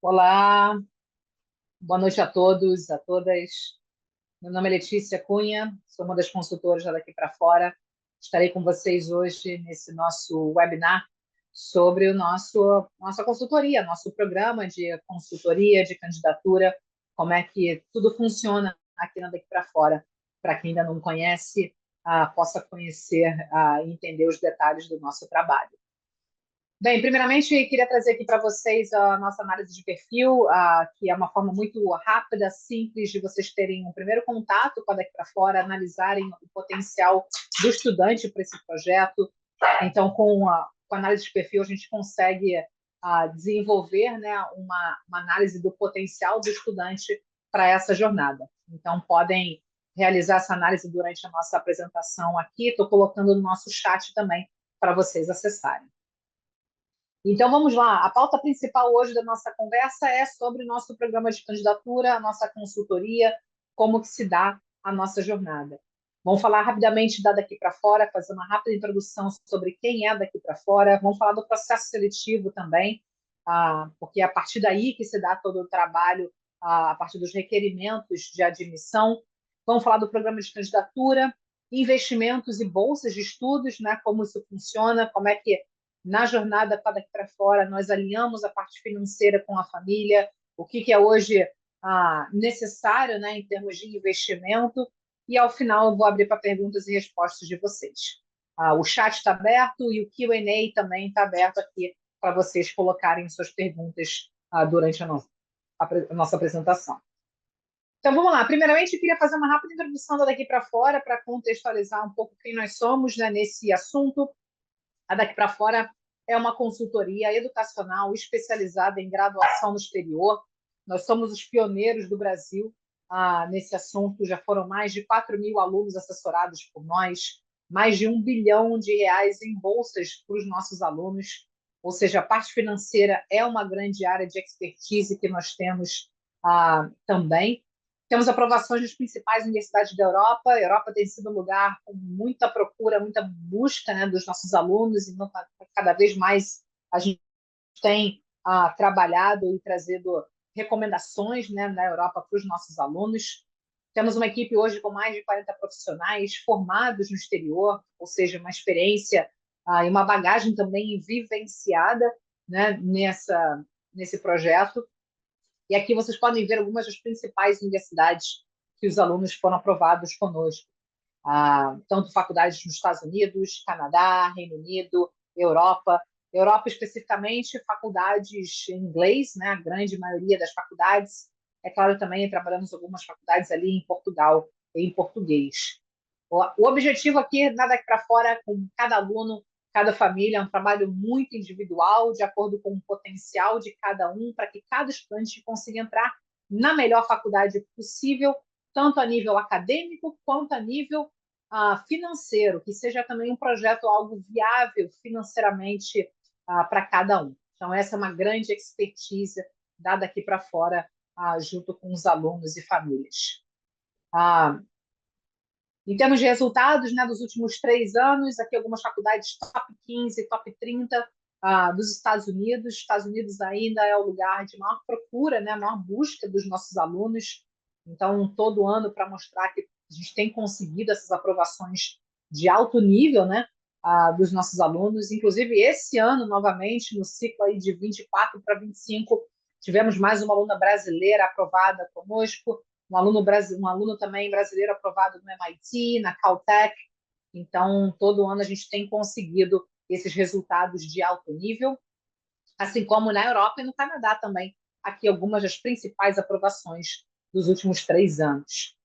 Olá, boa noite a todos, a todas. Meu nome é Letícia Cunha, sou uma das consultoras da Daqui para Fora. Estarei com vocês hoje nesse nosso webinar sobre nossa consultoria, nosso programa de consultoria, de candidatura, como é que tudo funciona aqui na Daqui para Fora. Para quem ainda não conhece, possa conhecer e entender os detalhes do nosso trabalho. Bem, primeiramente, queria trazer aqui para vocês a nossa análise de perfil, que é uma forma muito rápida, simples de vocês terem um primeiro contato com a Daqui para Fora, analisarem o potencial do estudante para esse projeto. Então, com a análise de perfil, a gente consegue desenvolver, né, uma análise do potencial do estudante para essa jornada. Então, podem realizar essa análise durante a nossa apresentação aqui. Estou colocando no nosso chat também para vocês acessarem. Então, vamos lá. A pauta principal hoje da nossa conversa é sobre o nosso programa de candidatura, a nossa consultoria, como que se dá a nossa jornada. Vamos falar rapidamente da Daqui para Fora, fazer uma rápida introdução sobre quem é Daqui para Fora. Vamos falar do processo seletivo também, porque é a partir daí que se dá todo o trabalho, a partir dos requerimentos de admissão. Vamos falar do programa de candidatura, investimentos e bolsas de estudos, né? Como isso funciona, como é que na jornada para Daqui para Fora nós alinhamos a parte financeira com a família, o que é hoje necessário, né, em termos de investimento, e ao final eu vou abrir para perguntas e respostas de vocês. O chat está aberto e o Q&A também está aberto aqui para vocês colocarem suas perguntas durante a nossa apresentação. Então, vamos lá. Primeiramente, eu queria fazer uma rápida introdução da Daqui para Fora para contextualizar um pouco quem nós somos, né, nesse assunto. A Daqui para Fora é uma consultoria educacional especializada em graduação no exterior. Nós somos os pioneiros do Brasil nesse assunto. Já foram mais de 4.000 alunos assessorados por nós, mais de R$ 1 bilhão em bolsas para os nossos alunos. Ou seja, a parte financeira é uma grande área de expertise que nós temos também. Temos aprovações nas principais universidades da Europa. A Europa tem sido um lugar com muita procura, muita busca, né, dos nossos alunos, e cada vez mais a gente tem trabalhado e trazido recomendações, né, na Europa para os nossos alunos. Temos uma equipe hoje com mais de 40 profissionais formados no exterior, ou seja, uma experiência e uma bagagem também vivenciada, né, nesse projeto. E aqui vocês podem ver algumas das principais universidades que os alunos foram aprovados conosco. Tanto faculdades nos Estados Unidos, Canadá, Reino Unido, Europa. Europa, especificamente, faculdades em inglês, né? A grande maioria das faculdades. É claro, também trabalhamos algumas faculdades ali em Portugal, em português. O objetivo aqui, nada aqui para fora, com cada aluno, cada família, é um trabalho muito individual, de acordo com o potencial de cada um, para que cada estudante consiga entrar na melhor faculdade possível, tanto a nível acadêmico quanto a nível financeiro, que seja também um projeto algo viável financeiramente para cada um. Então, essa é uma grande expertise dada aqui para fora, junto com os alunos e famílias. Em termos de resultados, né, dos últimos 3 anos, aqui algumas faculdades top 15, top 30 dos Estados Unidos. Estados Unidos ainda é o lugar de maior procura, né, maior busca dos nossos alunos. Então, todo ano, para mostrar que a gente tem conseguido essas aprovações de alto nível, né, dos nossos alunos. Inclusive, esse ano, novamente, no ciclo aí de 24 para 25, tivemos mais uma aluna brasileira aprovada conosco, um aluno também brasileiro aprovado no MIT, na Caltech. Então, todo ano a gente tem conseguido esses resultados de alto nível, assim como na Europa e no Canadá também. Aqui algumas das principais aprovações dos últimos 3 anos.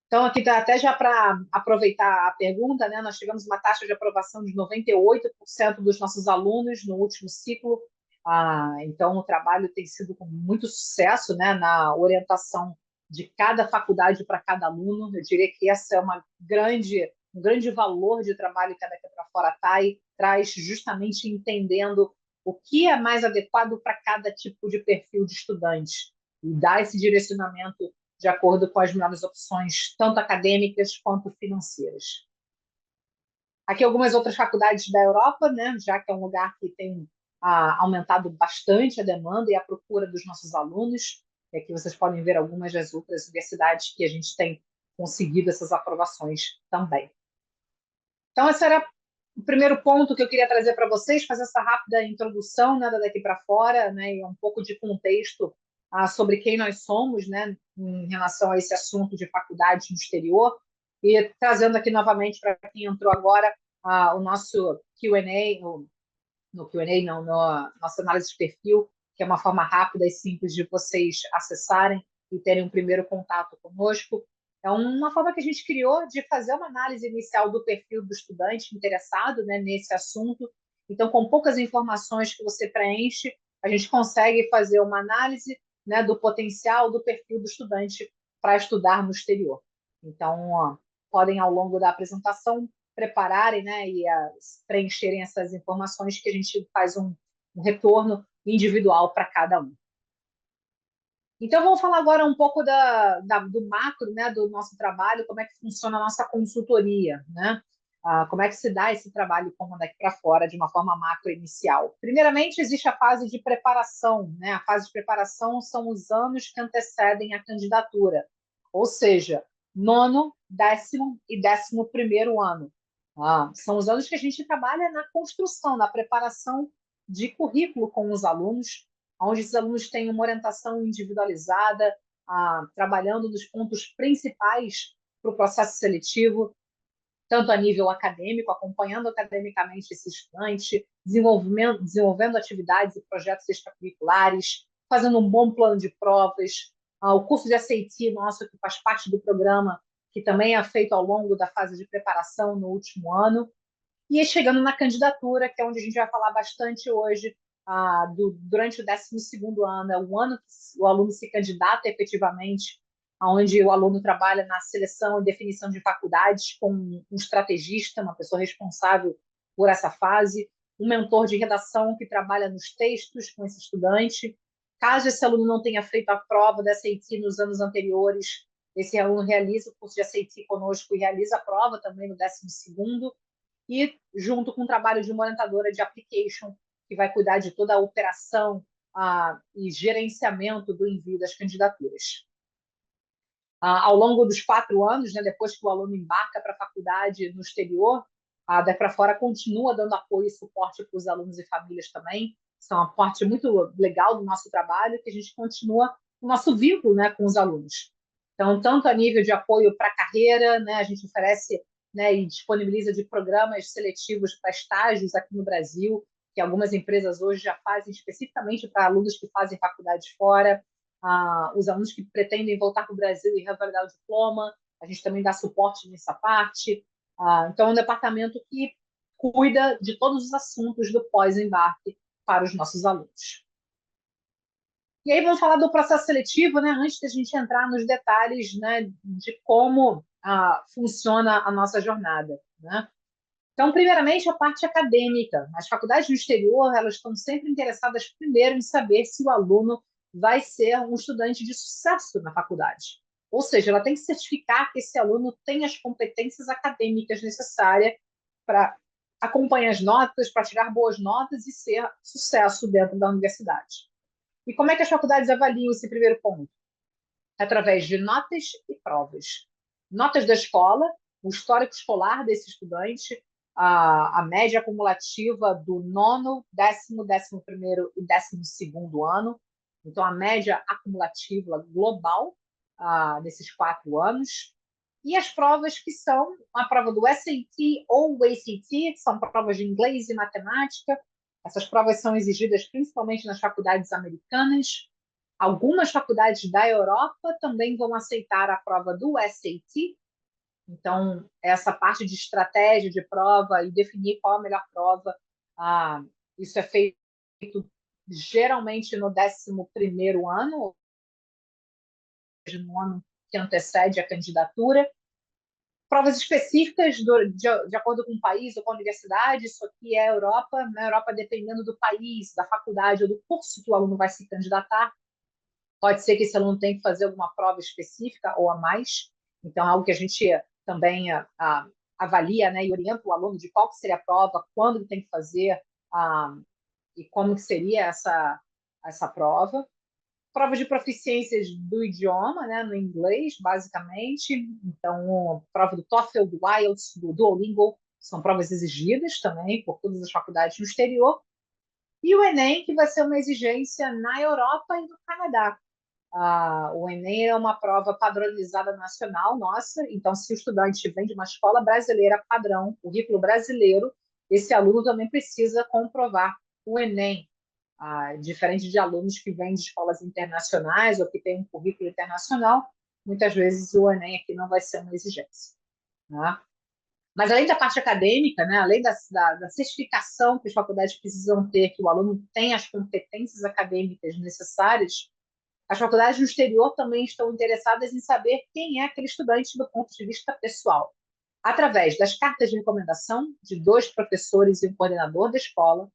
Então, aqui tá, até já para aproveitar a pergunta, né, nós tivemos uma taxa de aprovação de 98% dos nossos alunos no último ciclo. Então, o trabalho tem sido com muito sucesso, né, na orientação de cada faculdade para cada aluno. Eu diria que essa é um grande valor de trabalho que a Daqui para Fora traz, justamente entendendo o que é mais adequado para cada tipo de perfil de estudante e dar esse direcionamento de acordo com as melhores opções, tanto acadêmicas quanto financeiras. Aqui algumas outras faculdades da Europa, né, já que é um lugar que tem aumentado bastante a demanda e a procura dos nossos alunos. E aqui vocês podem ver algumas das outras universidades que a gente tem conseguido essas aprovações também. Então, esse era o primeiro ponto que eu queria trazer para vocês, fazer essa rápida introdução, né, daqui para fora, né, e um pouco de contexto sobre quem nós somos, né, em relação a esse assunto de faculdade no exterior, e trazendo aqui novamente para quem entrou agora o nosso Q&A, no Q&A não, na nossa análise de perfil, que é uma forma rápida e simples de vocês acessarem e terem um primeiro contato conosco. É uma forma que a gente criou de fazer uma análise inicial do perfil do estudante interessado, né, nesse assunto. Então, com poucas informações que você preenche, a gente consegue fazer uma análise, né, do potencial do perfil do estudante para estudar no exterior. Então, podem, ao longo da apresentação, prepararem, né, e preencherem essas informações que a gente faz um retorno individual para cada um. Então, vamos falar agora um pouco do macro, né, do nosso trabalho, como é que funciona a nossa consultoria, né? Como é que se dá esse trabalho como daqui para fora de uma forma macro inicial. Primeiramente, existe a fase de preparação, né? A fase de preparação são os anos que antecedem a candidatura, ou seja, nono, décimo e 11º ano. São os anos que a gente trabalha na construção, na preparação de currículo com os alunos, onde esses alunos têm uma orientação individualizada, trabalhando nos pontos principais para o processo seletivo, tanto a nível acadêmico, acompanhando academicamente esse estudante, desenvolvendo atividades e projetos extracurriculares, fazendo um bom plano de provas. O curso de SAT nosso, que faz parte do programa, que também é feito ao longo da fase de preparação no último ano, e chegando na candidatura, que é onde a gente vai falar bastante hoje, durante o 12º ano, é o ano que o aluno se candidata efetivamente, onde o aluno trabalha na seleção e definição de faculdades com um estrategista, uma pessoa responsável por essa fase, um mentor de redação que trabalha nos textos com esse estudante. Caso esse aluno não tenha feito a prova da SAT nos anos anteriores, esse aluno realiza o curso de SAT conosco e realiza a prova também no 12º, e junto com o trabalho de uma orientadora de application, que vai cuidar de toda a operação e gerenciamento do envio das candidaturas. Ao longo dos 4 anos, né, depois que o aluno embarca para a faculdade no exterior, a Daqui para Fora continua dando apoio e suporte para os alunos e famílias também. Isso é uma parte muito legal do nosso trabalho, que a gente continua o nosso vínculo, né, com os alunos. Então, tanto a nível de apoio para a carreira, né, a gente oferece, né, e disponibiliza de programas seletivos para estágios aqui no Brasil, que algumas empresas hoje já fazem especificamente para alunos que fazem faculdade fora, os alunos que pretendem voltar para o Brasil e revalidar o diploma, a gente também dá suporte nessa parte. Então, é um departamento que cuida de todos os assuntos do pós-embarque para os nossos alunos. E aí vamos falar do processo seletivo, né, antes de a gente entrar nos detalhes, né, de como funciona a nossa jornada, né? Então, primeiramente, a parte acadêmica. As faculdades no exterior, elas estão sempre interessadas primeiro em saber se o aluno vai ser um estudante de sucesso na faculdade. Ou seja, ela tem que certificar que esse aluno tem as competências acadêmicas necessárias para acompanhar as notas, para tirar boas notas e ser sucesso dentro da universidade. E como é que as faculdades avaliam esse primeiro ponto? Através de notas e provas. Notas da escola, o histórico escolar desse estudante, a média acumulativa do nono, 10º, 11º e 12º ano. Então, a média acumulativa global nesses 4 anos. E as provas que são a prova do SAT ou o ACT, que são provas de inglês e matemática. Essas provas são exigidas principalmente nas faculdades americanas. Algumas faculdades da Europa também vão aceitar a prova do SAT. Então, essa parte de estratégia de prova e definir qual a melhor prova, isso é feito geralmente no 11º ano, ou seja, no ano que antecede a candidatura. Provas específicas de acordo com o país ou com a universidade, isso aqui é a Europa. Na Europa, dependendo do país, da faculdade ou do curso que o aluno vai se candidatar, pode ser que esse aluno tenha que fazer alguma prova específica ou a mais. Então, é algo que a gente também avalia, né, e orienta o aluno de qual que seria a prova, quando ele tem que fazer, e como que seria essa prova. Prova de proficiências do idioma, né, no inglês, basicamente. Então, prova do TOEFL, do IELTS, do Duolingo, são provas exigidas também por todas as faculdades no exterior. E o Enem, que vai ser uma exigência na Europa e no Canadá. O Enem é uma prova padronizada nacional nossa, então, se o estudante vem de uma escola brasileira padrão, currículo brasileiro, esse aluno também precisa comprovar o Enem, diferente de alunos que vêm de escolas internacionais ou que têm um currículo internacional, muitas vezes o Enem aqui não vai ser uma exigência. Né? Mas além da parte acadêmica, né, além da certificação que as faculdades precisam ter, que o aluno tem as competências acadêmicas necessárias, as faculdades no exterior também estão interessadas em saber quem é aquele estudante do ponto de vista pessoal, através das cartas de recomendação de 2 professores e um coordenador da escola,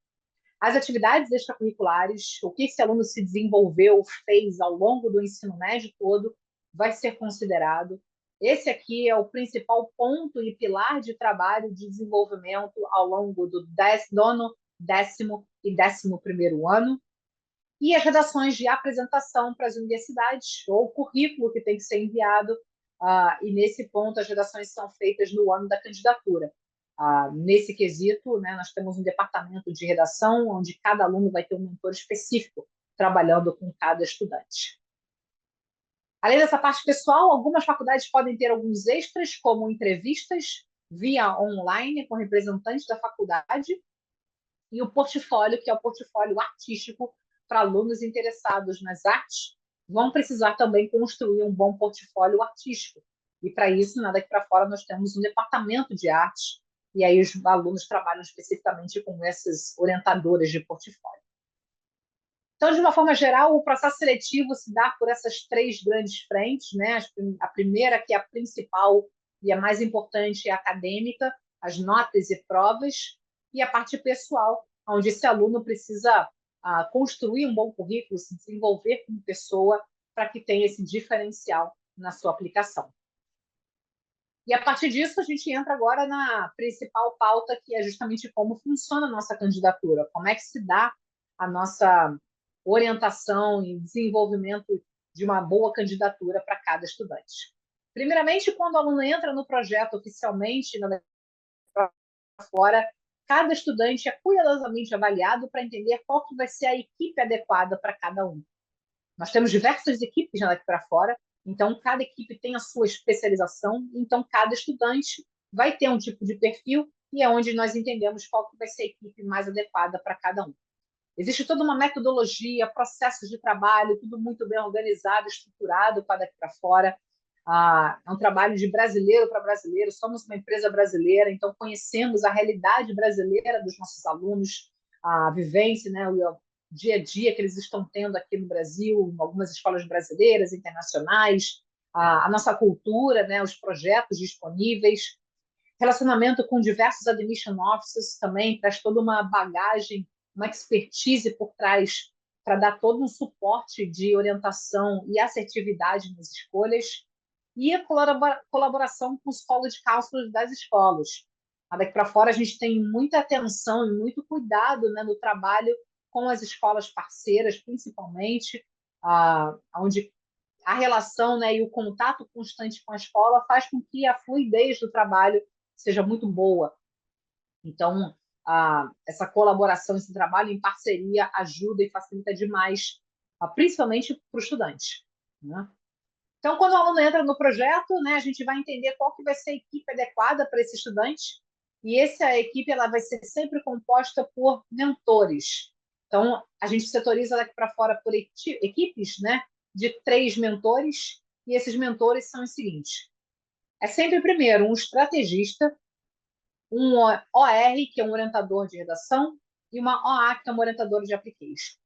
as atividades extracurriculares, o que esse aluno se desenvolveu, fez ao longo do ensino médio todo, vai ser considerado. Esse aqui é o principal ponto e pilar de trabalho de desenvolvimento ao longo do 9º, 10º e 11º ano. E as redações de apresentação para as universidades, ou o currículo que tem que ser enviado, e nesse ponto as redações são feitas no ano da candidatura. Nesse quesito, né, nós temos um departamento de redação, onde cada aluno vai ter um mentor específico, trabalhando com cada estudante. Além dessa parte pessoal, algumas faculdades podem ter alguns extras, como entrevistas via online com representantes da faculdade, e o portfólio, que é o portfólio artístico para alunos interessados nas artes, vão precisar também construir um bom portfólio artístico. E para isso, daqui para fora, nós temos um departamento de artes, e aí os alunos trabalham especificamente com essas orientadoras de portfólio. Então, de uma forma geral, o processo seletivo se dá por essas 3 grandes frentes, né? A primeira, que é a principal e a mais importante, é a acadêmica, as notas e provas, e a parte pessoal, onde esse aluno precisa construir um bom currículo, se desenvolver como pessoa, para que tenha esse diferencial na sua aplicação. E a partir disso, a gente entra agora na principal pauta, que é justamente como funciona a nossa candidatura, como é que se dá a nossa orientação e desenvolvimento de uma boa candidatura para cada estudante. Primeiramente, quando o aluno entra no projeto oficialmente, fora, cada estudante é cuidadosamente avaliado para entender qual que vai ser a equipe adequada para cada um. Nós temos diversas equipes daqui para fora, então cada equipe tem a sua especialização, então cada estudante vai ter um tipo de perfil e é onde nós entendemos qual que vai ser a equipe mais adequada para cada um. Existe toda uma metodologia, processos de trabalho, tudo muito bem organizado, estruturado para daqui para fora. É um trabalho de brasileiro para brasileiro, somos uma empresa brasileira, então conhecemos a realidade brasileira dos nossos alunos, a vivência, né, o dia a dia que eles estão tendo aqui no Brasil, em algumas escolas brasileiras, internacionais, a nossa cultura, né, os projetos disponíveis, relacionamento com diversos admission officers também, traz toda uma bagagem, uma expertise por trás para dar todo um suporte de orientação e assertividade nas escolhas, e a colaboração com os college counselors das escolas. Daqui para fora, a gente tem muita atenção e muito cuidado, né, no trabalho com as escolas parceiras, principalmente, onde a relação, né, e o contato constante com a escola faz com que a fluidez do trabalho seja muito boa. Então, essa colaboração, esse trabalho em parceria ajuda e facilita demais, principalmente para o estudante. Né? Então, quando o aluno entra no projeto, né, a gente vai entender qual que vai ser a equipe adequada para esse estudante, e essa equipe ela vai ser sempre composta por mentores. Então, a gente setoriza daqui para fora por equipes, né, de 3 mentores, e esses mentores são os seguintes. É sempre, primeiro, um estrategista, um OR, que é um orientador de redação, e uma OA, que é uma orientadora de application.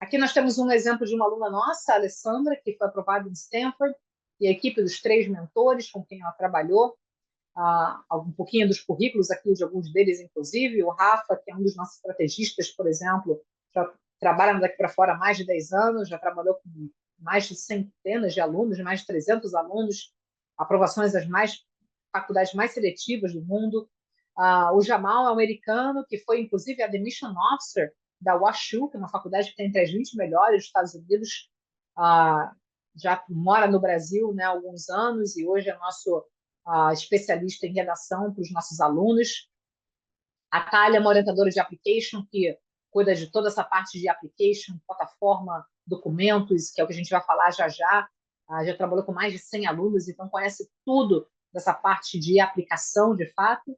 Aqui nós temos um exemplo de uma aluna nossa, a Alessandra, que foi aprovada em Stanford, e a equipe dos 3 mentores com quem ela trabalhou, um pouquinho dos currículos aqui, de alguns deles, inclusive, o Rafa, que é um dos nossos estrategistas, por exemplo, já trabalha daqui para fora há mais de 10 anos, já trabalhou com mais de centenas de alunos, mais de 300 alunos, aprovações das faculdades mais seletivas do mundo. O Jamal é um americano, que foi, inclusive, admission officer da WashU, que é uma faculdade que está entre as 20 melhores dos Estados Unidos, ah, já mora no Brasil, né, há alguns anos e hoje é nosso especialista em redação para os nossos alunos. A Thalia é uma orientadora de application que cuida de toda essa parte de application, plataforma, documentos, que é o que a gente vai falar já já. Já trabalhou com mais de 100 alunos, então conhece tudo dessa parte de aplicação, de fato.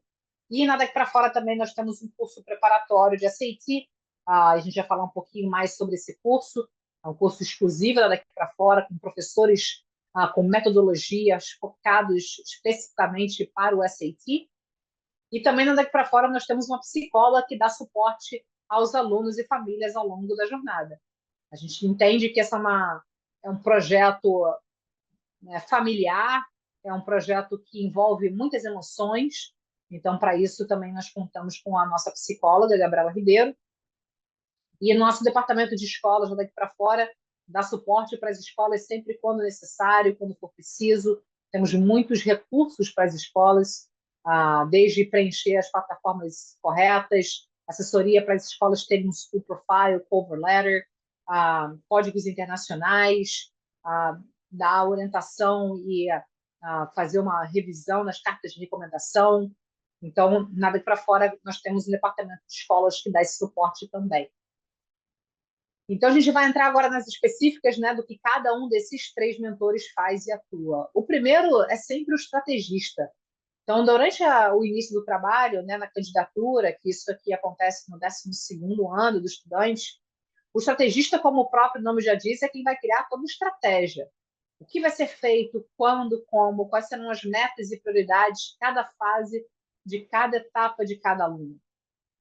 E na Daqui para Fora também nós temos um curso preparatório de SAT. A gente vai falar um pouquinho mais sobre esse curso. É um curso exclusivo da Daqui para Fora, com professores com metodologias focados especificamente para o SAT. E também na Daqui para Fora nós temos uma psicóloga que dá suporte aos alunos e famílias ao longo da jornada. A gente entende que é um projeto, né, familiar, é um projeto que envolve muitas emoções. Então, para isso, também nós contamos com a nossa psicóloga, Gabriela Ribeiro, e o nosso departamento de escolas Daqui para Fora dá suporte para as escolas sempre quando necessário, quando for preciso. Temos muitos recursos para as escolas, desde preencher as plataformas corretas, assessoria para as escolas terem um school profile, cover letter, códigos internacionais, dar orientação e fazer uma revisão nas cartas de recomendação. Então, nada para fora, nós temos um departamento de escolas que dá esse suporte também. Então, a gente vai entrar agora nas específicas, né, do que cada um desses 3 mentores faz e atua. O primeiro é sempre o estrategista. Então, durante o início do trabalho, né, na candidatura, que isso aqui acontece no 12º ano do estudante, o estrategista, como o próprio nome já diz, é quem vai criar toda a estratégia. O que vai ser feito, quando, como, quais serão as metas e prioridades, cada fase de cada etapa de cada aluno.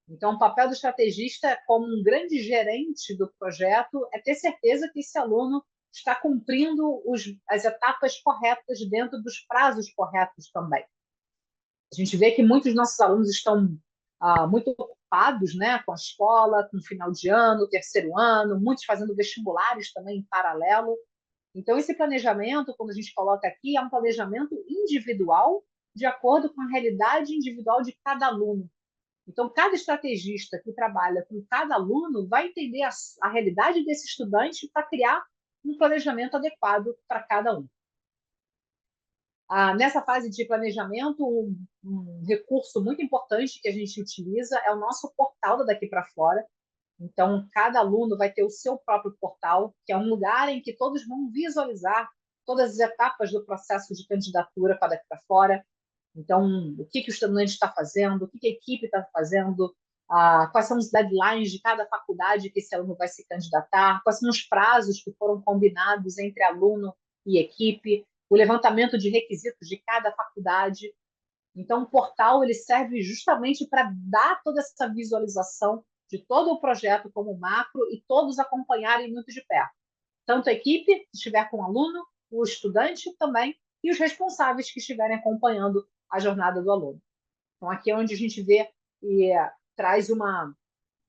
Então, o papel do estrategista, como um grande gerente do projeto, é ter certeza que esse aluno está cumprindo as etapas corretas dentro dos prazos corretos também. A gente vê que muitos dos nossos alunos estão muito ocupados, né, com a escola, com o final de ano, terceiro ano, muitos fazendo vestibulares também em paralelo. Então, esse planejamento, como a gente coloca aqui, é um planejamento individual, de acordo com a realidade individual de cada aluno. Então, cada estrategista que trabalha com cada aluno vai entender a realidade desse estudante para criar um planejamento adequado para cada um. Nessa fase de planejamento, um recurso muito importante que a gente utiliza é o nosso portal da Daqui para Fora. Então, cada aluno vai ter o seu próprio portal, que é um lugar em que todos vão visualizar todas as etapas do processo de candidatura para Daqui para Fora. Então, o que o estudante está fazendo, o que a equipe está fazendo, quais são os deadlines de cada faculdade que esse aluno vai se candidatar, quais são os prazos que foram combinados entre aluno e equipe, o levantamento de requisitos de cada faculdade. Então, o portal ele serve justamente para dar toda essa visualização de todo o projeto como macro e todos acompanharem muito de perto. Tanto a equipe, que estiver com o aluno, o estudante também, e os responsáveis que estiverem acompanhando a jornada do aluno. Então, aqui é onde a gente vê e traz uma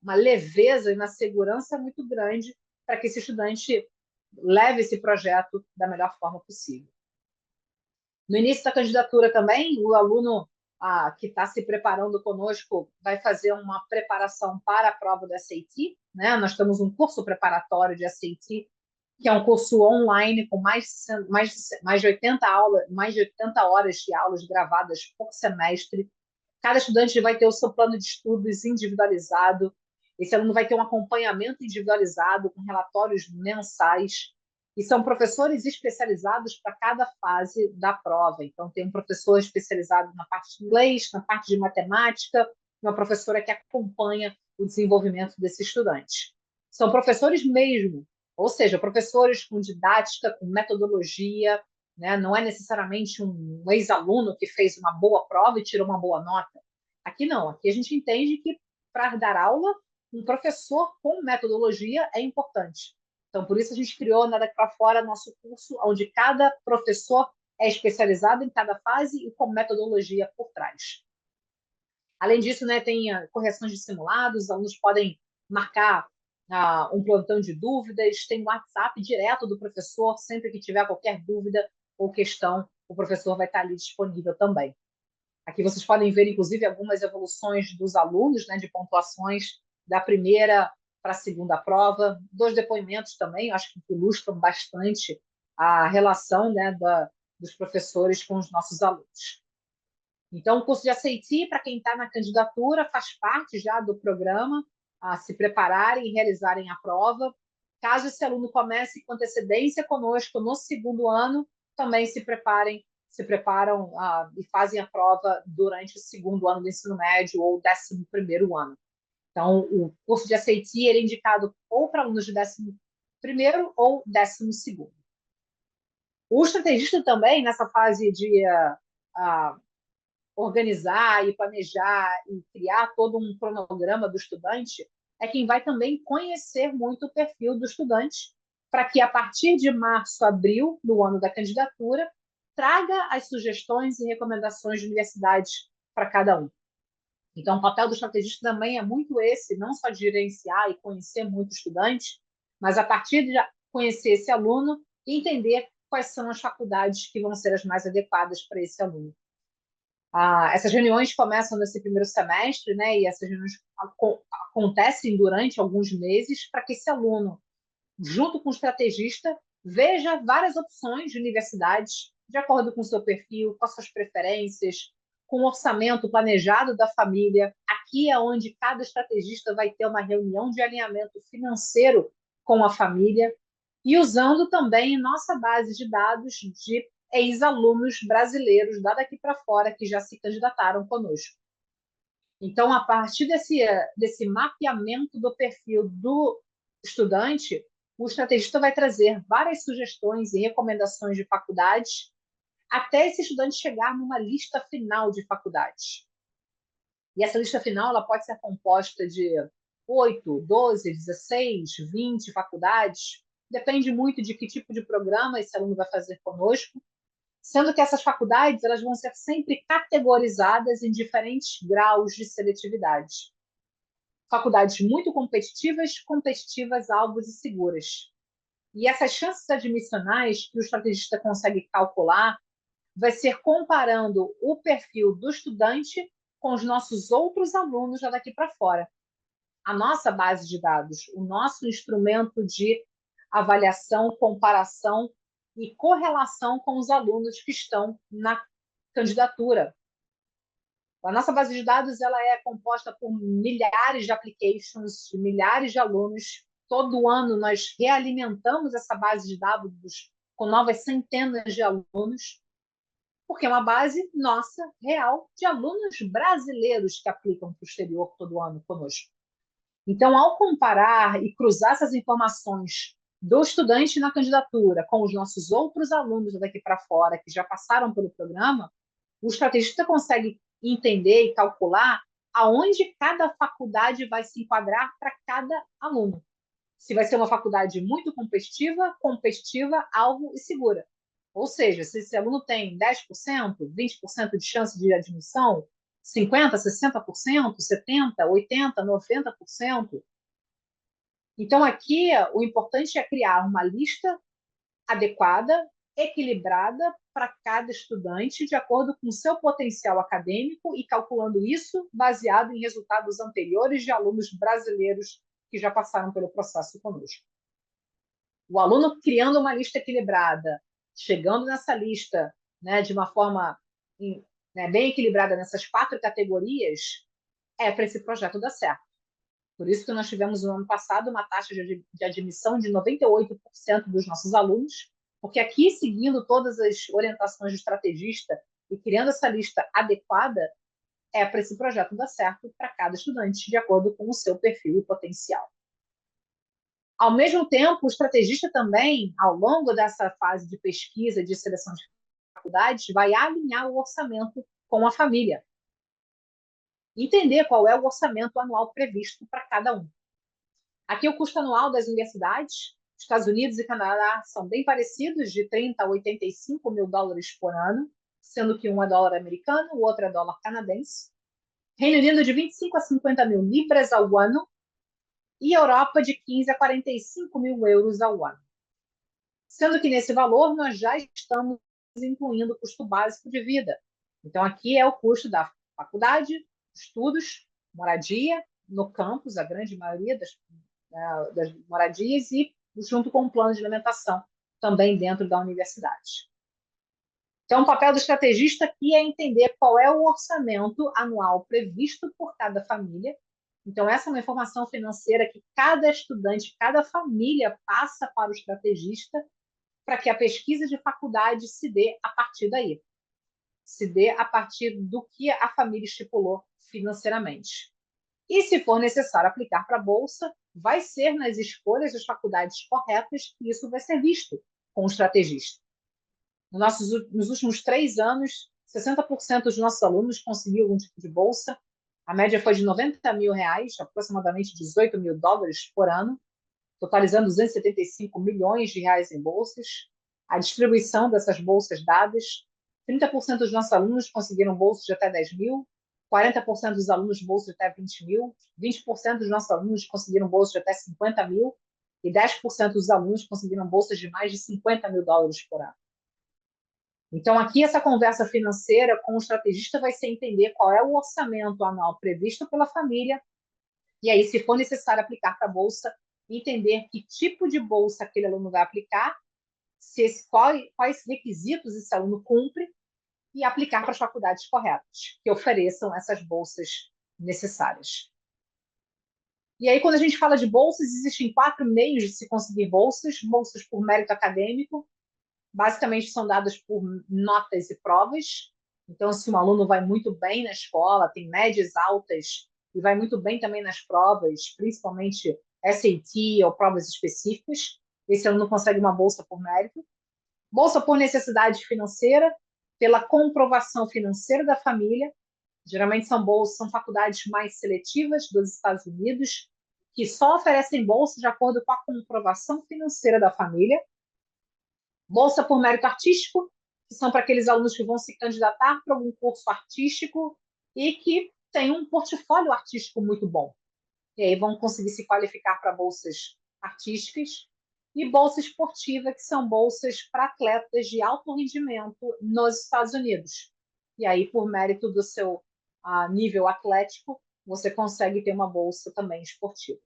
leveza e uma segurança muito grande para que esse estudante leve esse projeto da melhor forma possível. No início da candidatura também, o aluno que está se preparando conosco vai fazer uma preparação para a prova do SAT. Né? Nós temos um curso preparatório de SAT, que é um curso online com mais de 80 horas de aulas gravadas por semestre. Cada estudante vai ter o seu plano de estudos individualizado. Esse aluno vai ter um acompanhamento individualizado com relatórios mensais. E são professores especializados para cada fase da prova. Então, tem um professor especializado na parte de inglês, na parte de matemática, uma professora que acompanha o desenvolvimento desse estudante. São professores mesmo, ou seja, professores com didática, com metodologia, né? Não é necessariamente um ex-aluno que fez uma boa prova e tirou uma boa nota. Aqui não, aqui a gente entende que para dar aula, um professor com metodologia é importante. Então, por isso a gente criou na Daqui para Fora nosso curso, onde cada professor é especializado em cada fase e com metodologia por trás. Além disso, né, tem correções de simulados, os alunos podem marcar um plantão de dúvidas, tem o WhatsApp direto do professor, sempre que tiver qualquer dúvida ou questão, o professor vai estar ali disponível também. Aqui vocês podem ver, inclusive, algumas evoluções dos alunos, né, de pontuações da primeira para a segunda prova. 2 depoimentos também, acho que ilustram bastante a relação, né, dos professores com os nossos alunos. Então, o curso de SAT, para quem está na candidatura, faz parte já do programa, a se prepararem e realizarem a prova. Caso esse aluno comece com antecedência conosco no segundo ano, também se preparam e fazem a prova durante o segundo ano do ensino médio ou 11º ano. Então, o curso de SAT é indicado ou para alunos de 11º ou 12º. O estrategista também, nessa fase de organizar e planejar e criar todo um cronograma do estudante, é quem vai também conhecer muito o perfil do estudante, para que, a partir de março, abril, no ano da candidatura, traga as sugestões e recomendações de universidades para cada um. Então, o papel do estrategista também é muito esse, não só de gerenciar e conhecer muito o estudante, mas, a partir de conhecer esse aluno, entender quais são as faculdades que vão ser as mais adequadas para esse aluno. Essas reuniões começam nesse primeiro semestre, né, e essas reuniões acontecem durante alguns meses para que esse aluno, junto com o estrategista, veja várias opções de universidades de acordo com o seu perfil, com as suas preferências, com o orçamento planejado da família. Aqui é onde cada estrategista vai ter uma reunião de alinhamento financeiro com a família e usando também nossa base de dados de ex-alunos brasileiros lá daqui para fora que já se candidataram conosco. Então, a partir desse mapeamento do perfil do estudante, o estrategista vai trazer várias sugestões e recomendações de faculdades até esse estudante chegar numa lista final de faculdades. E essa lista final ela pode ser composta de 8, 12, 16, 20 faculdades, depende muito de que tipo de programa esse aluno vai fazer conosco, sendo que essas faculdades elas vão ser sempre categorizadas em diferentes graus de seletividade. Faculdades muito competitivas, alvos e seguras. E essas chances admissionais que o estrategista consegue calcular vai ser comparando o perfil do estudante com os nossos outros alunos já daqui para fora. A nossa base de dados, o nosso instrumento de avaliação, comparação e correlação com os alunos que estão na candidatura. A nossa base de dados ela é composta por milhares de applications, milhares de alunos. Todo ano nós realimentamos essa base de dados com novas centenas de alunos, porque é uma base nossa, real, de alunos brasileiros que aplicam para o exterior todo ano conosco. Então, ao comparar e cruzar essas informações do estudante na candidatura com os nossos outros alunos daqui para fora que já passaram pelo programa, o estrategista consegue entender e calcular aonde cada faculdade vai se enquadrar para cada aluno. Se vai ser uma faculdade muito competitiva, alvo e segura. Ou seja, se esse aluno tem 10%, 20% de chance de admissão, 50%, 60%, 70%, 80%, 90%. Então, aqui, o importante é criar uma lista adequada, equilibrada para cada estudante, de acordo com o seu potencial acadêmico e calculando isso baseado em resultados anteriores de alunos brasileiros que já passaram pelo processo conosco. O aluno criando uma lista equilibrada, chegando nessa lista, né, de uma forma bem equilibrada nessas 4 categorias, é para esse projeto dar certo. Por isso que nós tivemos no ano passado uma taxa de admissão de 98% dos nossos alunos, porque aqui, seguindo todas as orientações do estrategista e criando essa lista adequada, é para esse projeto dar certo para cada estudante, de acordo com o seu perfil e potencial. Ao mesmo tempo, o estrategista também, ao longo dessa fase de pesquisa, de seleção de faculdades, vai alinhar o orçamento com a família. Entender qual é o orçamento anual previsto para cada um. Aqui o custo anual das universidades, Estados Unidos e Canadá são bem parecidos, de 30 a 85 mil dólares por ano, sendo que um é dólar americano, o outro é dólar canadense. Reino Unido de 25 a 50 mil libras ao ano e Europa de 15 a 45 mil euros ao ano. Sendo que nesse valor nós já estamos incluindo o custo básico de vida. Então aqui é o custo da faculdade, estudos, moradia, no campus, a grande maioria das moradias e junto com o plano de alimentação, também dentro da universidade. Então, o papel do estrategista aqui é entender qual é o orçamento anual previsto por cada família. Então, essa é uma informação financeira que cada estudante, cada família passa para o estrategista para que a pesquisa de faculdade se dê a partir daí, se dê a partir do que a família estipulou financeiramente. E, se for necessário aplicar para a Bolsa, vai ser nas escolhas das faculdades corretas que isso vai ser visto com o estrategista. Nos últimos 3 anos, 60% dos nossos alunos conseguiu algum tipo de bolsa. A média foi de R$ 90 mil, aproximadamente US$ 18 mil por ano, totalizando R$ 275 milhões em bolsas. A distribuição dessas bolsas dadas, 30% dos nossos alunos conseguiram bolsas de até 10 mil, 40% dos alunos bolsas de até 20 mil, 20% dos nossos alunos conseguiram bolsas de até 50 mil e 10% dos alunos conseguiram bolsas de mais de US$ 50 mil por ano. Então, aqui, essa conversa financeira com o estrategista vai ser entender qual é o orçamento anual previsto pela família, e aí, se for necessário aplicar para a bolsa, entender que tipo de bolsa aquele aluno vai aplicar, quais requisitos esse aluno cumpre, e aplicar para as faculdades corretas, que ofereçam essas bolsas necessárias. E aí, quando a gente fala de bolsas, existem 4 meios de se conseguir bolsas: bolsas por mérito acadêmico, basicamente são dadas por notas e provas. Então, se um aluno vai muito bem na escola, tem médias altas e vai muito bem também nas provas, principalmente SAT ou provas específicas, esse aluno consegue uma bolsa por mérito. Bolsa por necessidade financeira, pela comprovação financeira da família. Geralmente são faculdades mais seletivas dos Estados Unidos, que só oferecem bolsa de acordo com a comprovação financeira da família. Bolsa por mérito artístico, que são para aqueles alunos que vão se candidatar para algum curso artístico e que têm um portfólio artístico muito bom. E aí vão conseguir se qualificar para bolsas artísticas. E bolsa esportiva, que são bolsas para atletas de alto rendimento nos Estados Unidos. E aí, por mérito do seu nível atlético, você consegue ter uma bolsa também esportiva.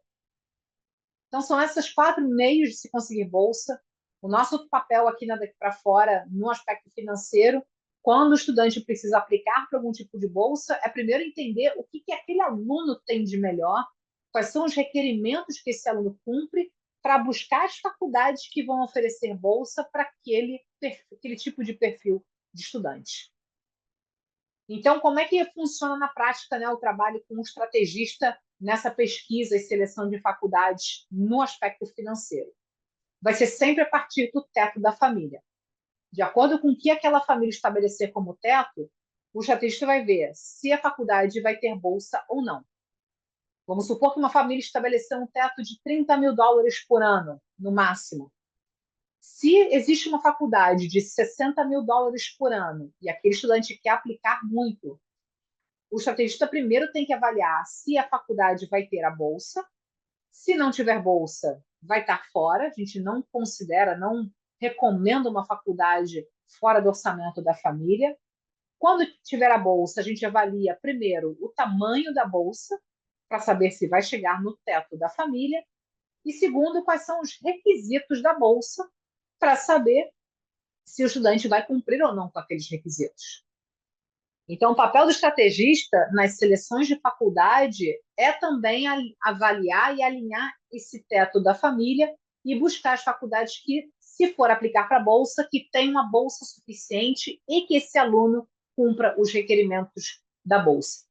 Então, são esses 4 meios de se conseguir bolsa. O nosso papel aqui na Daqui para Fora, no aspecto financeiro, quando o estudante precisa aplicar para algum tipo de bolsa, é primeiro entender o que aquele aluno tem de melhor, quais são os requerimentos que esse aluno cumpre, para buscar as faculdades que vão oferecer bolsa para aquele tipo de perfil de estudante. Então, como é que funciona na prática, né, o trabalho com o estrategista nessa pesquisa e seleção de faculdades no aspecto financeiro? Vai ser sempre a partir do teto da família. De acordo com o que aquela família estabelecer como teto, o estrategista vai ver se a faculdade vai ter bolsa ou não. Vamos supor que uma família estabeleceu um teto de US$ 30 mil por ano, no máximo. Se existe uma faculdade de US$ 60 mil por ano e aquele estudante quer aplicar muito, o estrategista primeiro tem que avaliar se a faculdade vai ter a bolsa. Se não tiver bolsa, vai estar fora. A gente não considera, não recomenda uma faculdade fora do orçamento da família. Quando tiver a bolsa, a gente avalia primeiro o tamanho da bolsa, para saber se vai chegar no teto da família, e segundo, quais são os requisitos da bolsa, para saber se o estudante vai cumprir ou não com aqueles requisitos. Então, o papel do estrategista nas seleções de faculdade é também avaliar e alinhar esse teto da família e buscar as faculdades que, se for aplicar para a bolsa, que tenham uma bolsa suficiente e que esse aluno cumpra os requerimentos da bolsa.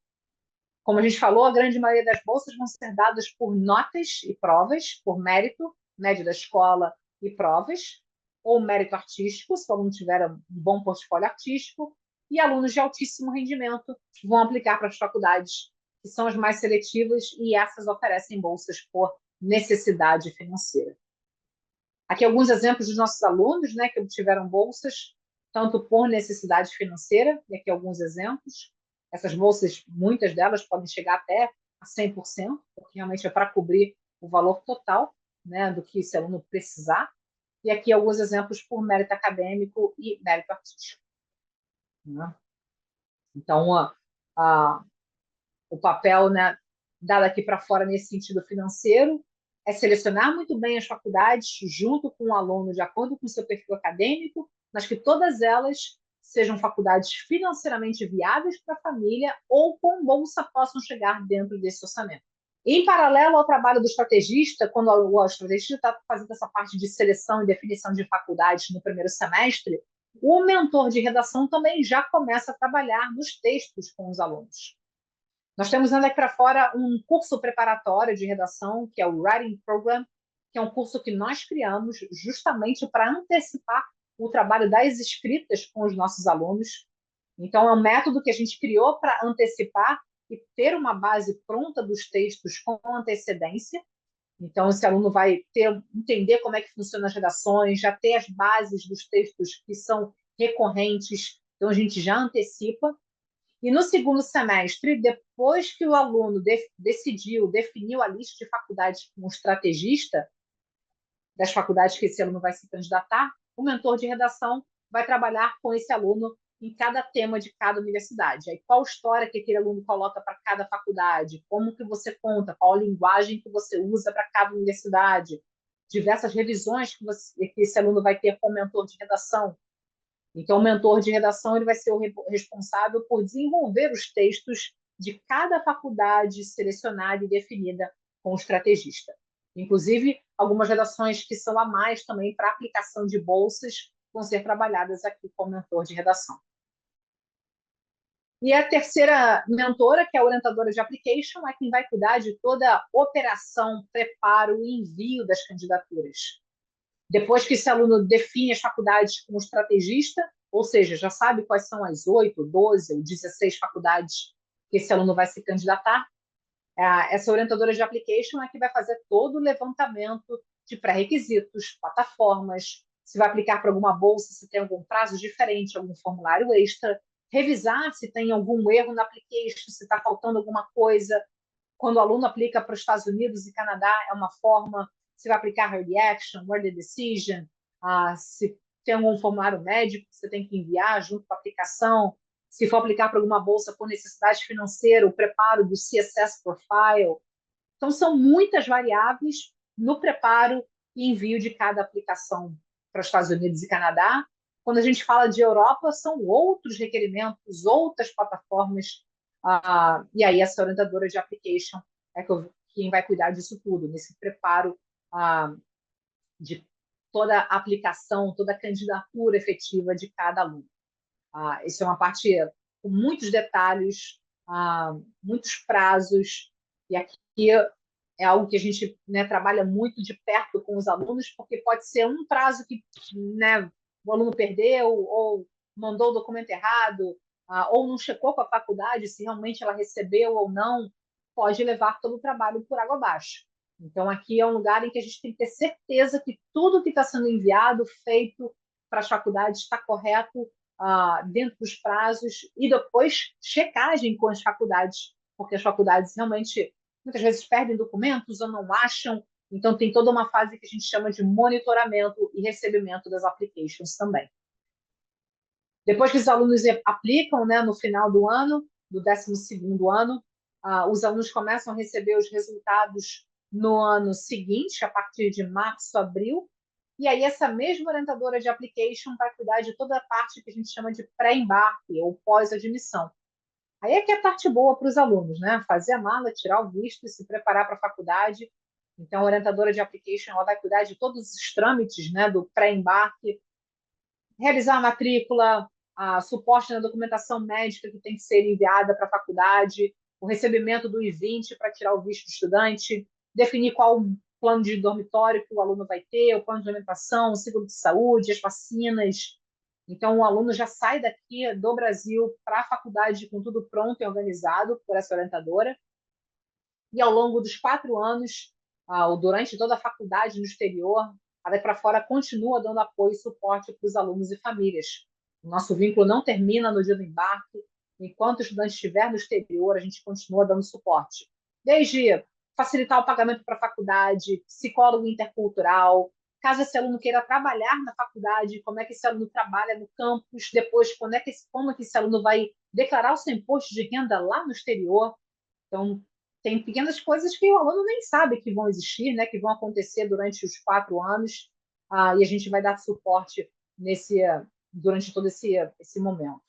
Como a gente falou, a grande maioria das bolsas vão ser dadas por notas e provas, por mérito, média da escola e provas, ou mérito artístico, se o aluno tiver um bom portfólio artístico, e alunos de altíssimo rendimento vão aplicar para as faculdades que são as mais seletivas e essas oferecem bolsas por necessidade financeira. Aqui alguns exemplos dos nossos alunos, né, que obtiveram bolsas, tanto por necessidade financeira, e aqui alguns exemplos. Essas bolsas, muitas delas podem chegar até a 100%, porque realmente é para cobrir o valor total, né, do que esse aluno precisar. E aqui alguns exemplos por mérito acadêmico e mérito artístico. Né? Então, o papel, né, dado aqui para fora nesse sentido financeiro é selecionar muito bem as faculdades junto com o aluno, de acordo com o seu perfil acadêmico, mas que todas elas sejam faculdades financeiramente viáveis para a família ou com bolsa possam chegar dentro desse orçamento. Em paralelo ao trabalho do estrategista, quando o estrategista está fazendo essa parte de seleção e definição de faculdades no primeiro semestre, o mentor de redação também já começa a trabalhar nos textos com os alunos. Nós temos ainda aqui para fora um curso preparatório de redação, que é o Writing Program, que é um curso que nós criamos justamente para antecipar o trabalho das escritas com os nossos alunos. Então, é um método que a gente criou para antecipar e ter uma base pronta dos textos com antecedência. Então, esse aluno vai entender como é que funcionam as redações, já ter as bases dos textos que são recorrentes, então a gente já antecipa. E no segundo semestre, depois que o aluno definiu a lista de faculdades com o estrategista, das faculdades que esse aluno vai se candidatar, o mentor de redação vai trabalhar com esse aluno em cada tema de cada universidade. Aí, qual história que aquele aluno coloca para cada faculdade, como que você conta, qual a linguagem que você usa para cada universidade, diversas revisões que esse aluno vai ter com o mentor de redação. Então, o mentor de redação ele vai ser o responsável por desenvolver os textos de cada faculdade selecionada e definida com o estrategista. Inclusive, algumas redações que são a mais também para aplicação de bolsas vão ser trabalhadas aqui com o mentor de redação. E a terceira mentora, que é a orientadora de application, é quem vai cuidar de toda a operação, preparo e envio das candidaturas. Depois que esse aluno define as faculdades como estrategista, ou seja, já sabe quais são as 8, 12 ou 16 faculdades que esse aluno vai se candidatar, essa orientadora de application é que vai fazer todo o levantamento de pré-requisitos, plataformas, se vai aplicar para alguma bolsa, se tem algum prazo diferente, algum formulário extra, revisar se tem algum erro na application, se está faltando alguma coisa. Quando o aluno aplica para os Estados Unidos e Canadá, é uma forma, se vai aplicar Early Action, Early Decision, se tem algum formulário médico que você tem que enviar junto com a aplicação, se for aplicar para alguma bolsa por necessidade financeira, o preparo do CSS Profile. Então, são muitas variáveis no preparo e envio de cada aplicação para os Estados Unidos e Canadá. Quando a gente fala de Europa, são outros requerimentos, outras plataformas. E aí, essa orientadora de application é quem vai cuidar disso tudo, nesse preparo de toda a aplicação, toda a candidatura efetiva de cada aluno. Isso é uma parte com muitos detalhes, muitos prazos, e aqui é algo que a gente, né, trabalha muito de perto com os alunos, porque pode ser um prazo que, né, o aluno perdeu, ou mandou o documento errado, ou não checou com a faculdade se realmente ela recebeu ou não, pode levar todo o trabalho por água abaixo. Então, aqui é um lugar em que a gente tem que ter certeza que tudo que está sendo enviado, feito para as faculdades, está correto, dentro dos prazos, e depois checagem com as faculdades, porque as faculdades realmente muitas vezes perdem documentos ou não acham, então tem toda uma fase que a gente chama de monitoramento e recebimento das applications também. Depois que os alunos aplicam, né, no final do ano, do 12º ano, os alunos começam a receber os resultados no ano seguinte, a partir de março, abril, e aí essa mesma orientadora de application vai cuidar de toda a parte que a gente chama de pré-embarque ou pós-admissão. Aí é que é a parte boa para os alunos, né? Fazer a mala, tirar o visto e se preparar para a faculdade. Então, a orientadora de application ela vai cuidar de todos os trâmites, né, do pré-embarque, realizar a matrícula, suporte na documentação médica que tem que ser enviada para a faculdade, o recebimento do I-20 para tirar o visto de estudante, definir qual o plano de dormitório que o aluno vai ter, o plano de alimentação, o seguro de saúde, as vacinas. Então, o aluno já sai daqui do Brasil para a faculdade com tudo pronto e organizado por essa orientadora. E ao longo dos 4 anos, ou durante toda a faculdade no exterior, a Daí para Fora continua dando apoio e suporte para os alunos e famílias. O nosso vínculo não termina no dia do embarque. Enquanto o estudante estiver no exterior, a gente continua dando suporte. Desde facilitar o pagamento para a faculdade, psicólogo intercultural, caso esse aluno queira trabalhar na faculdade, como é que esse aluno trabalha no campus, depois como é que esse aluno vai declarar o seu imposto de renda lá no exterior. Então, tem pequenas coisas que o aluno nem sabe que vão existir, né, que vão acontecer durante os 4 anos, e a gente vai dar suporte durante todo esse momento.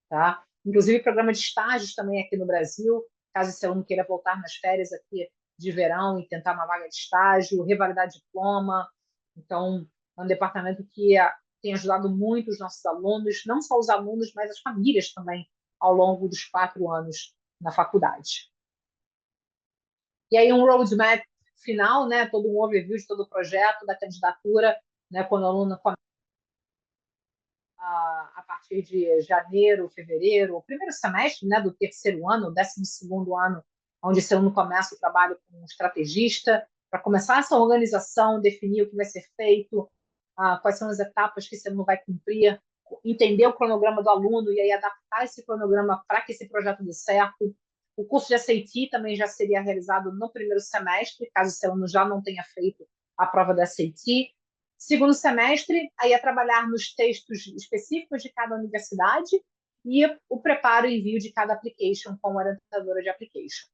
Tá? Inclusive, programa de estágios também aqui no Brasil, caso esse aluno queira voltar nas férias aqui de verão e tentar uma vaga de estágio, revalidar diploma. Então, é um departamento que tem ajudado muito os nossos alunos, não só os alunos, mas as famílias também, ao longo dos 4 anos na faculdade. E aí um roadmap final, né, todo um overview de todo o projeto, da candidatura, né, quando o aluno começa a partir de janeiro, fevereiro, o primeiro semestre, né, do terceiro ano, o 12º ano, onde esse aluno começa o trabalho com um estrategista, para começar essa organização, definir o que vai ser feito, quais são as etapas que esse aluno vai cumprir, entender o cronograma do aluno e aí adaptar esse cronograma para que esse projeto dê certo. O curso de SAT também já seria realizado no primeiro semestre, caso esse aluno já não tenha feito a prova da SAT. Segundo semestre, aí é trabalhar nos textos específicos de cada universidade e o preparo e envio de cada application com a orientadora de application.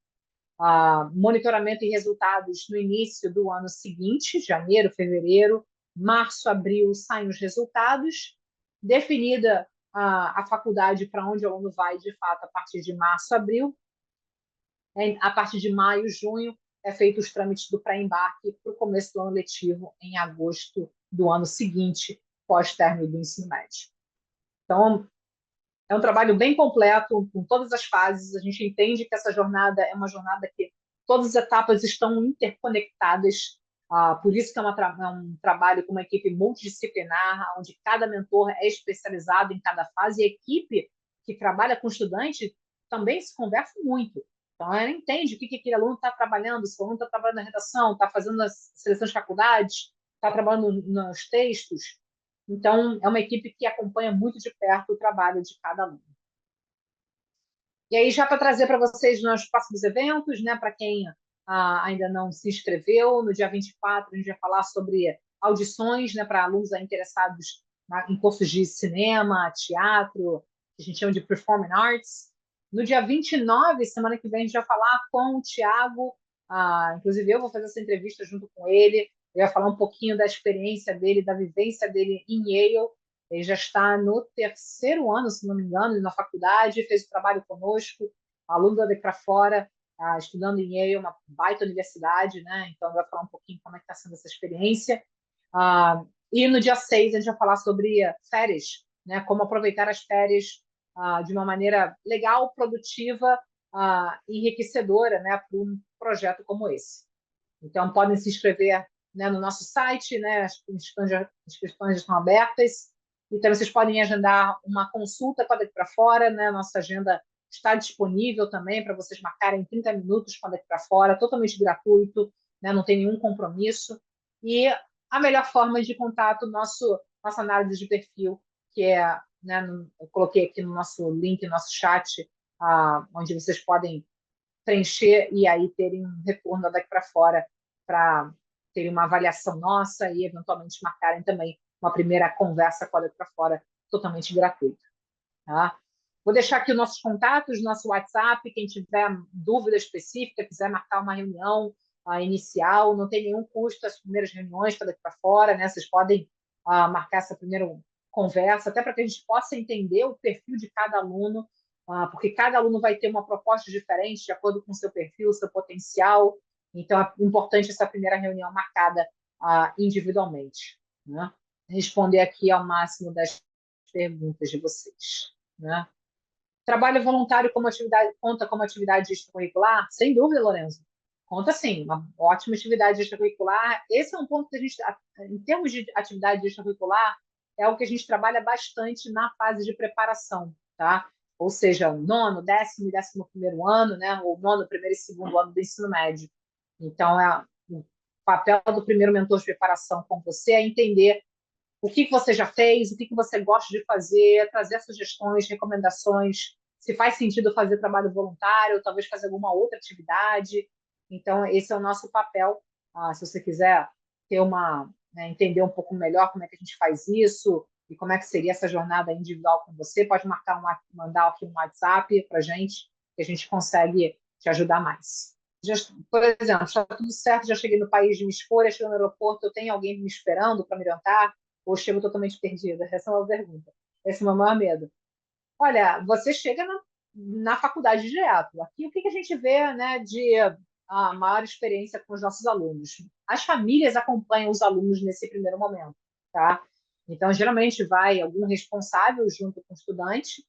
Monitoramento e resultados no início do ano seguinte, janeiro, fevereiro, março, abril, saem os resultados. Definida a faculdade para onde o aluno vai, de fato, a partir de março, abril. A partir de maio, junho, é feito os trâmites do pré-embarque para o começo do ano letivo, em agosto do ano seguinte, pós-término do ensino médio. Então, é um trabalho bem completo, com todas as fases. A gente entende que essa jornada é uma jornada que todas as etapas estão interconectadas. Por isso que é um trabalho com uma equipe multidisciplinar, onde cada mentor é especializado em cada fase, e a equipe que trabalha com o estudante também se conversa muito. Então, ela entende o que aquele aluno está trabalhando, se o aluno está trabalhando na redação, está fazendo a seleção de faculdades, está trabalhando nos textos. Então, é uma equipe que acompanha muito de perto o trabalho de cada aluno. E aí, já para trazer para vocês nos próximos eventos, né, para quem ainda não se inscreveu, no dia 24, a gente vai falar sobre audições, né, para alunos interessados em cursos de cinema, teatro, que a gente chama de Performing Arts. No dia 29, semana que vem, a gente vai falar com o Tiago, inclusive eu vou fazer essa entrevista junto com ele. Ele vai falar um pouquinho da experiência dele, da vivência dele em Yale. Ele já está no terceiro ano, se não me engano, na faculdade, fez o trabalho conosco, aluno da Daqui para Fora, estudando em Yale, uma baita universidade, né? Então, ele vai falar um pouquinho como é que está sendo essa experiência. E no dia 6, a gente vai falar sobre férias, né? Como aproveitar as férias de uma maneira legal, produtiva, enriquecedora, né? Para um projeto como esse. Então, podem se inscrever, né, no nosso site, né? As inscrições estão abertas. Então, vocês podem agendar uma consulta com a Daqui para Fora, né? Nossa agenda está disponível também para vocês marcarem 30 minutos com a Daqui para Fora, totalmente gratuito, né? Não tem nenhum compromisso. E a melhor forma de contato, nossa análise de perfil, que é, né, eu coloquei aqui no nosso link, no nosso chat, onde vocês podem preencher e aí terem um retorno daqui para fora para terem uma avaliação nossa e eventualmente marcarem também uma primeira conversa com a daqui para fora totalmente gratuita. Tá? Vou deixar aqui os nossos contatos, nosso WhatsApp, quem tiver dúvida específica, quiser marcar uma reunião inicial, não tem nenhum custo as primeiras reuniões para daqui para fora, né? Vocês podem marcar essa primeira conversa, até para que a gente possa entender o perfil de cada aluno, porque cada aluno vai ter uma proposta diferente de acordo com o seu perfil, o seu potencial. Então, é importante essa primeira reunião marcada individualmente. Né? Responder aqui ao máximo das perguntas de vocês. Né? Trabalho voluntário como atividade, conta como atividade extracurricular? Sem dúvida, Lorenzo. Conta sim, uma ótima atividade extracurricular. Esse é um ponto que a gente, em termos de atividade extracurricular, é o que a gente trabalha bastante na fase de preparação, tá? Ou seja, nono, décimo e 11º ano, né? Ou nono, primeiro e segundo ano do ensino médio. Então, o papel do primeiro mentor de preparação com você é entender o que você já fez, o que você gosta de fazer, trazer sugestões, recomendações, se faz sentido fazer trabalho voluntário, talvez fazer alguma outra atividade. Então, esse é o nosso papel. Se você quiser ter entender um pouco melhor como é que a gente faz isso e como é que seria essa jornada individual com você, pode mandar aqui um WhatsApp para a gente, que a gente consegue te ajudar mais. já, por exemplo, está tudo certo, já cheguei no país de minha escolha, chego no aeroporto, eu tenho alguém me esperando para me orientar, ou chego totalmente perdida? Essa é uma pergunta. Esse é o meu maior medo. Olha, você chega na faculdade direto. Aqui, o que que a gente vê, né, de maior experiência com os nossos alunos? As famílias acompanham os alunos nesse primeiro momento, tá? Então, geralmente, vai algum responsável junto com o estudante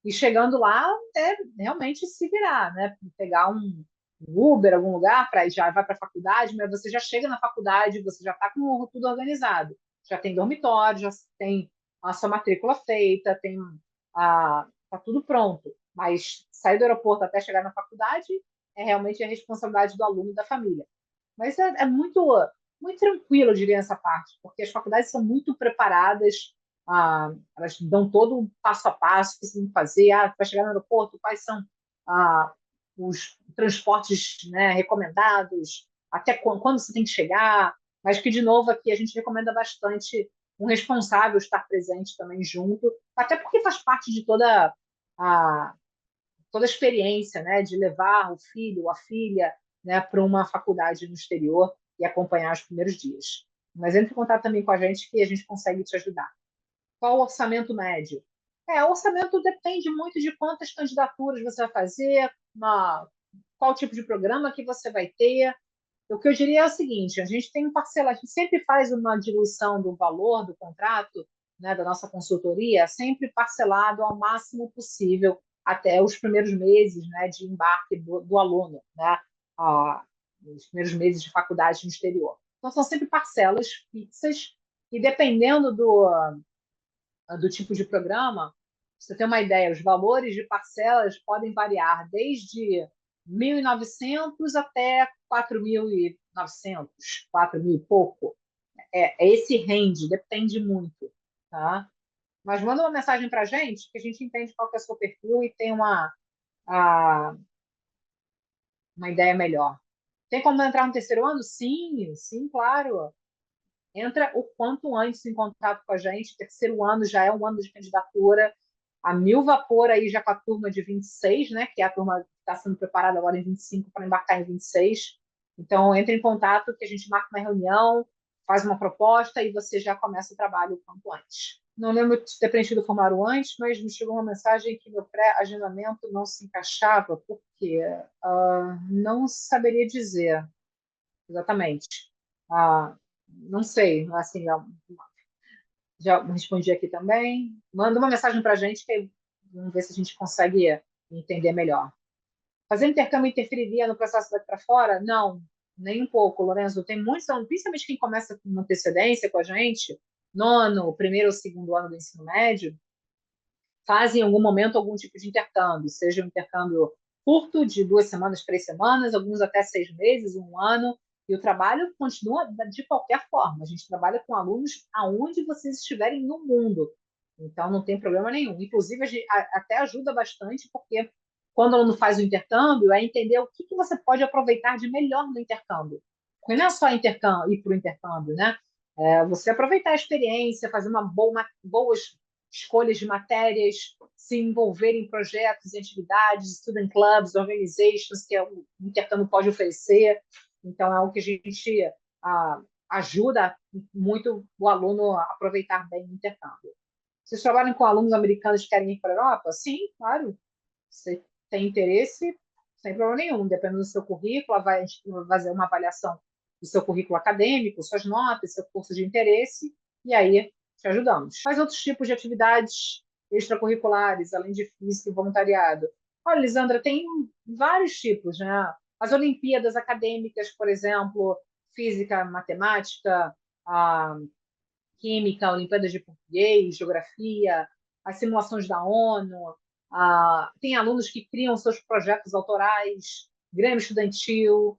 e chegando lá, é realmente se virar, né? Pegar um Uber, algum lugar, para já vai para a faculdade, mas você já chega na faculdade, você já está com tudo organizado. Já tem dormitório, já tem a sua matrícula feita, tem tá tudo pronto. Mas sair do aeroporto até chegar na faculdade é realmente a responsabilidade do aluno e da família. Mas é muito tranquilo, eu diria, essa parte, porque as faculdades são muito preparadas, elas dão todo um passo a passo que você tem que fazer, para chegar no aeroporto, quais são os transportes, né, recomendados, até quando você tem que chegar, mas que, de novo, aqui a gente recomenda bastante um responsável estar presente também junto, até porque faz parte de a, toda a experiência, né, de levar o filho ou a filha, né, para uma faculdade no exterior e acompanhar os primeiros dias. Mas entre em contato também com a gente que a gente consegue te ajudar. Qual o orçamento médio? O orçamento depende muito de quantas candidaturas você vai fazer, qual tipo de programa que você vai ter. O que eu diria é o seguinte: a gente tem a gente sempre faz uma diluição do valor do contrato, né, da nossa consultoria, sempre parcelado ao máximo possível até os primeiros meses, né, de embarque do aluno, né, os primeiros meses de faculdade no exterior. Então, são sempre parcelas fixas e dependendo do tipo de programa, você tem uma ideia, os valores de parcelas podem variar desde 1.900 até 4.900, 4.000 e pouco. É esse range, depende muito, tá? Mas manda uma mensagem para a gente, que a gente entende qual que é o seu perfil e tem a- uma ideia melhor. Tem como entrar no terceiro ano? Sim, sim, claro. Entra o quanto antes em contato com a gente. Terceiro ano já é um ano de candidatura a mil vapor aí já com a turma de 26, né? Que é a turma que está sendo preparada agora em 25 para embarcar em 26. Então, entre em contato que a gente marca uma reunião, faz uma proposta e você já começa o trabalho o quanto antes. Não lembro de ter preenchido o formulário antes, mas me chegou uma mensagem que meu pré-agendamento não se encaixava, porque não saberia dizer exatamente. Ah, não sei, assim, já respondi aqui também. Manda uma mensagem para a gente que vamos ver se a gente consegue entender melhor. Fazer intercâmbio interferiria no processo daqui para fora? Não, nem um pouco, Lorenzo. Tem muitos, principalmente quem começa com antecedência com a gente, nono, primeiro ou segundo ano do ensino médio, fazem em algum momento algum tipo de intercâmbio, seja um intercâmbio curto, de 2 semanas, 3 semanas, alguns até 6 meses, um ano, e o trabalho continua de qualquer forma. A gente trabalha com alunos aonde vocês estiverem no mundo, então não tem problema nenhum. Inclusive, até ajuda bastante, porque quando o aluno faz o intercâmbio, é entender o que você pode aproveitar de melhor no intercâmbio. Porque não é só intercâmbio, ir para o intercâmbio, né? Você aproveitar a experiência, fazer boas escolhas de matérias, se envolver em projetos e atividades, student clubs, organizations que o intercâmbio pode oferecer. Então, é algo que a gente ajuda muito o aluno a aproveitar bem o intercâmbio. Vocês trabalham com alunos americanos que querem ir para a Europa? Sim, claro. Você tem interesse, sem problema nenhum. Dependendo do seu currículo, a gente vai fazer uma avaliação do seu currículo acadêmico, suas notas, seu curso de interesse, e aí te ajudamos. Faz outros tipos de atividades extracurriculares, além de física e voluntariado. Olha, Lisandra, tem vários tipos, né? As Olimpíadas acadêmicas, por exemplo, física, matemática, a química, Olimpíadas de português, geografia, as simulações da ONU, tem alunos que criam seus projetos autorais, Grêmio Estudantil.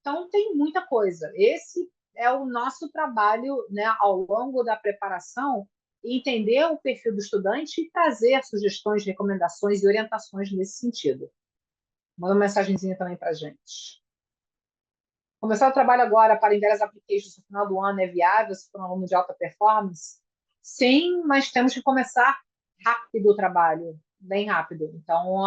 Então, tem muita coisa. Esse é o nosso trabalho, né, ao longo da preparação, entender o perfil do estudante e trazer sugestões, recomendações e orientações nesse sentido. Manda uma mensagenzinha também para a gente. Começar o trabalho agora para Inveras Applications no final do ano é viável se for um aluno de alta performance? Sim, mas temos que começar rápido o trabalho, bem rápido. Então,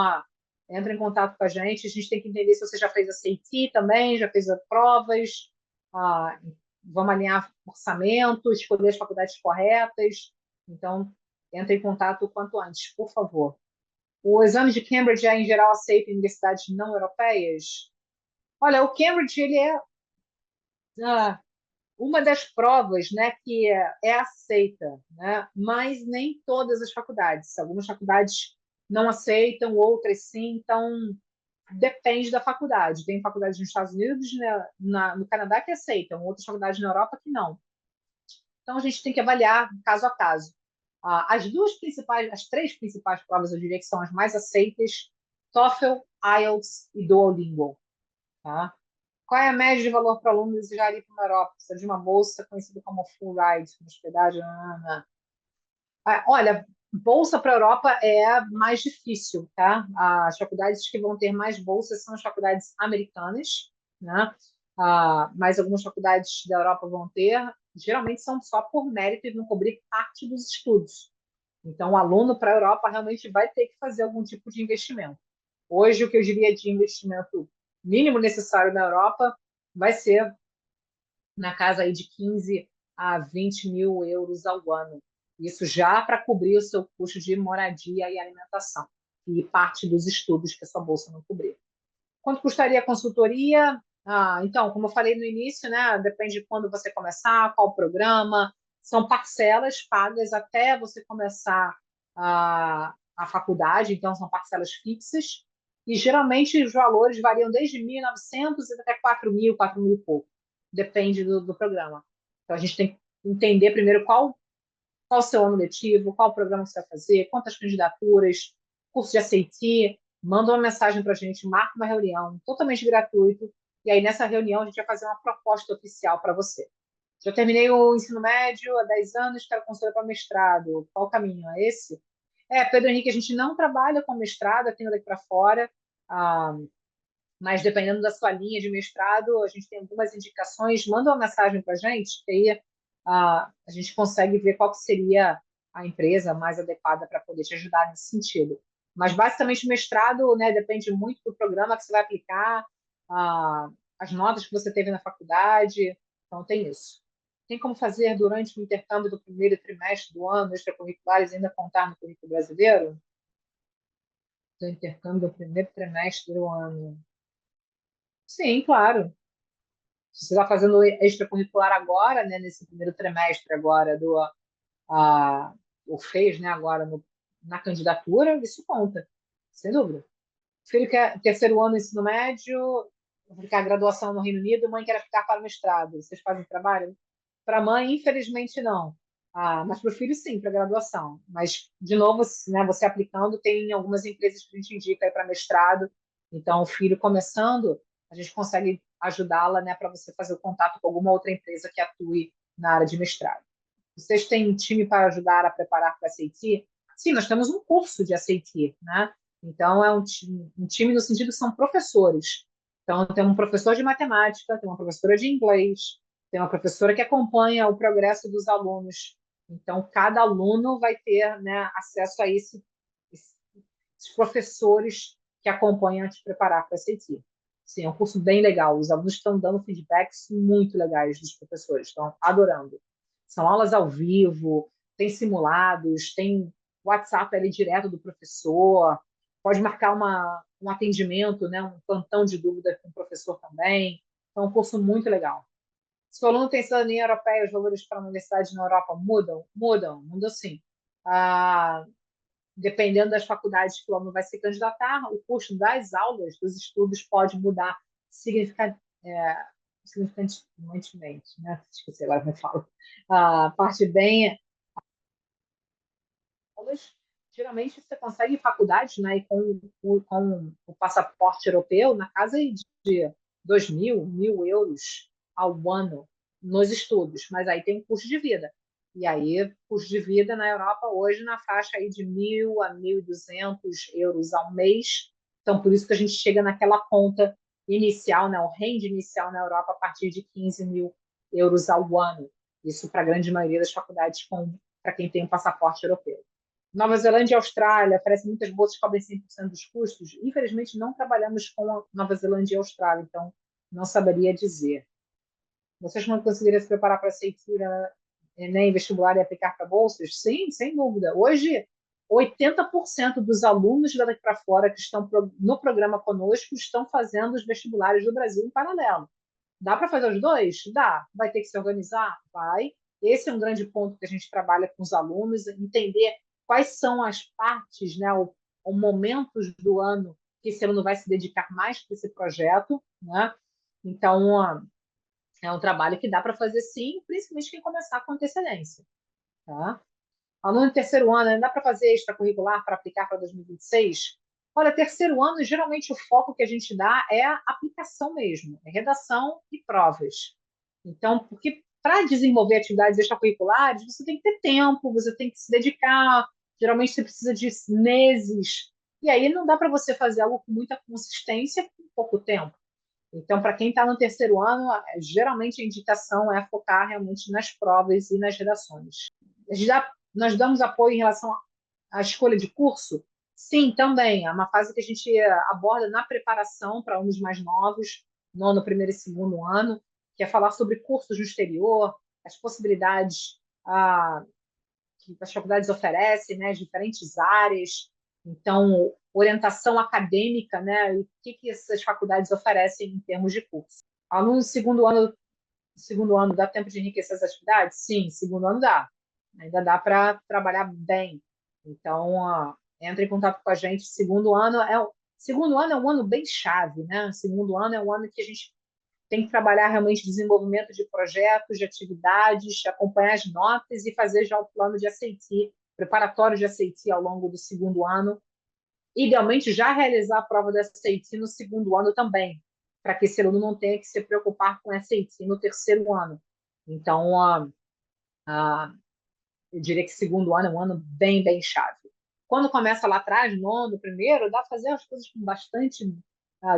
entra em contato com a gente tem que entender se você já fez a CIT também, já fez as provas, ah, vamos alinhar orçamento, escolher as faculdades corretas, então entre em contato o quanto antes, por favor. O exame de Cambridge é, em geral, aceito em universidades não europeias? Olha, o Cambridge ele é ah, uma das provas, né, que é aceita, né, mas nem todas as faculdades. Algumas faculdades não aceitam, outras sim, então depende da faculdade. Tem faculdades nos Estados Unidos, né, no Canadá que aceitam, outras faculdades na Europa que não. Então a gente tem que avaliar caso a caso. As três principais provas, eu diria que são as mais aceitas: TOEFL, IELTS e Duolingo. Tá? Qual é a média de valor para o aluno desejar ir para a Europa? Precisa de uma bolsa conhecida como full ride, com hospedagem. Olha, bolsa para a Europa é mais difícil, tá? As faculdades que vão ter mais bolsas são as faculdades americanas, né? Mas algumas faculdades da Europa vão ter, geralmente são só por mérito e vão cobrir parte dos estudos. Então, o aluno para a Europa realmente vai ter que fazer algum tipo de investimento. Hoje, o que eu diria de investimento mínimo necessário na Europa vai ser na casa aí de 15 a 20 mil euros ao ano. Isso já para cobrir o seu custo de moradia e alimentação, e parte dos estudos que essa bolsa não cobrir. Quanto custaria a consultoria? Então, como eu falei no início, né, depende de quando você começar, qual programa. São parcelas pagas até você começar a faculdade, então são parcelas fixas. E geralmente os valores variam desde 1.900 até 4.000, 4.000 e pouco. Depende do programa. Então a gente tem que entender primeiro qual o seu ano letivo, qual o programa que você vai fazer, quantas candidaturas, curso de ACT, manda uma mensagem para a gente, marca uma reunião totalmente gratuito, e aí nessa reunião a gente vai fazer uma proposta oficial para você. Já terminei o ensino médio há 10 anos, quero consultoria para mestrado. Qual o caminho? É esse? Pedro Henrique, a gente não trabalha com mestrado, aqui daqui para fora, ah, mas dependendo da sua linha de mestrado, a gente tem algumas indicações. Manda uma mensagem para a gente, que aí a gente consegue ver qual que seria a empresa mais adequada para poder te ajudar nesse sentido. Mas, basicamente, o mestrado, né, depende muito do programa que você vai aplicar, ah, as notas que você teve na faculdade. Então, tem isso. Tem como fazer durante o intercâmbio do primeiro trimestre do ano, extracurriculares, ainda contar no currículo brasileiro? Do intercâmbio do primeiro trimestre do ano. Sim, claro. Se você está fazendo extracurricular agora, né, nesse primeiro trimestre agora a, ou fez, né, agora na candidatura, isso conta, sem dúvida. Filho quer terceiro ano do ensino médio, vai ficar graduação no Reino Unido, mãe quer ficar para o mestrado. Vocês fazem trabalho? Para a mãe, infelizmente, não. Mas para o filho, sim, para graduação. Mas, de novo, né, você aplicando, tem algumas empresas que a gente indica para mestrado. Então, o filho começando, a gente consegue ajudá-la, né, para você fazer o contato com alguma outra empresa que atue na área de mestrado. Vocês têm um time para ajudar a preparar para a SAT? Sim, nós temos um curso de SAT, né? Então, é um time no sentido que são professores. Então, tem um professor de matemática, tem uma professora de inglês, tem uma professora que acompanha o progresso dos alunos. Então, cada aluno vai ter, né, acesso a esses professores que acompanham a te preparar para a SAT. Sim, é um curso bem legal. Os alunos estão dando feedbacks muito legais dos professores, estão adorando. São aulas ao vivo, tem simulados, tem WhatsApp ali direto do professor, pode marcar um atendimento, né, um plantão de dúvida com o professor também. Então, é um curso muito legal. Se o aluno tem cidadania europeia, os valores para a universidade na Europa mudam? Mudam sim. Ah, dependendo das faculdades que o aluno vai se candidatar, o custo das aulas, dos estudos, pode mudar significantemente, né? Esqueci agora como eu falo. A parte bem aulas, geralmente você consegue faculdades, né, e com o passaporte europeu na casa de 2.000, 1.000 euros ao ano nos estudos, mas aí tem um custo de vida. E aí, custo de vida na Europa hoje na faixa aí de 1.000 a 1.200 euros ao mês. Então, por isso que a gente chega naquela conta inicial, né, o range inicial na Europa a partir de 15 mil euros ao ano. Isso para a grande maioria das faculdades para quem tem um passaporte europeu. Nova Zelândia e Austrália oferecem muitas bolsas que cobrem 100% dos custos. Infelizmente, não trabalhamos com a Nova Zelândia e Austrália, então não saberia dizer. Vocês vão conseguir se preparar para a ceitura Enem, vestibular e aplicar para bolsas? Sim, sem dúvida. Hoje, 80% dos alunos daqui para fora que estão no programa conosco estão fazendo os vestibulares do Brasil em paralelo. Dá para fazer os dois? Dá. Vai ter que se organizar? Vai. Esse é um grande ponto que a gente trabalha com os alunos, entender quais são as partes, né, ou momentos do ano que esse aluno vai se dedicar mais para esse projeto, né? Então, é um trabalho que dá para fazer sim, principalmente quem começar com antecedência. Tá? Aluno de terceiro ano, dá para fazer extracurricular para aplicar para 2026? Olha, terceiro ano, geralmente o foco que a gente dá é a aplicação mesmo, é redação e provas. Então, porque para desenvolver atividades extracurriculares, você tem que ter tempo, você tem que se dedicar, geralmente você precisa de meses, e aí não dá para você fazer algo com muita consistência com pouco tempo. Então, para quem está no terceiro ano, geralmente a indicação é focar realmente nas provas e nas redações. Já nós damos apoio em relação à escolha de curso? Sim, também. É uma fase que a gente aborda na preparação para alunos mais novos, nono, primeiro e segundo ano, que é falar sobre cursos no exterior, as possibilidades que as faculdades oferecem, né, diferentes áreas. Então, orientação acadêmica, né, e o que essas faculdades oferecem em termos de curso. Aluno do segundo ano dá tempo de enriquecer as atividades? Sim, segundo ano dá. Ainda dá para trabalhar bem. Então, entra em contato com a gente. Segundo ano é um ano bem chave, né? Segundo ano é um ano que a gente tem que trabalhar realmente desenvolvimento de projetos, de atividades, acompanhar as notas e fazer já o plano de ACT, preparatório de ACT ao longo do segundo ano. Idealmente, já realizar a prova da ACT no segundo ano também, para que esse aluno não tenha que se preocupar com a ACT no terceiro ano. Então, eu diria que segundo ano é um ano bem, bem chave. Quando começa lá atrás, nono, primeiro, dá para fazer as coisas com bastante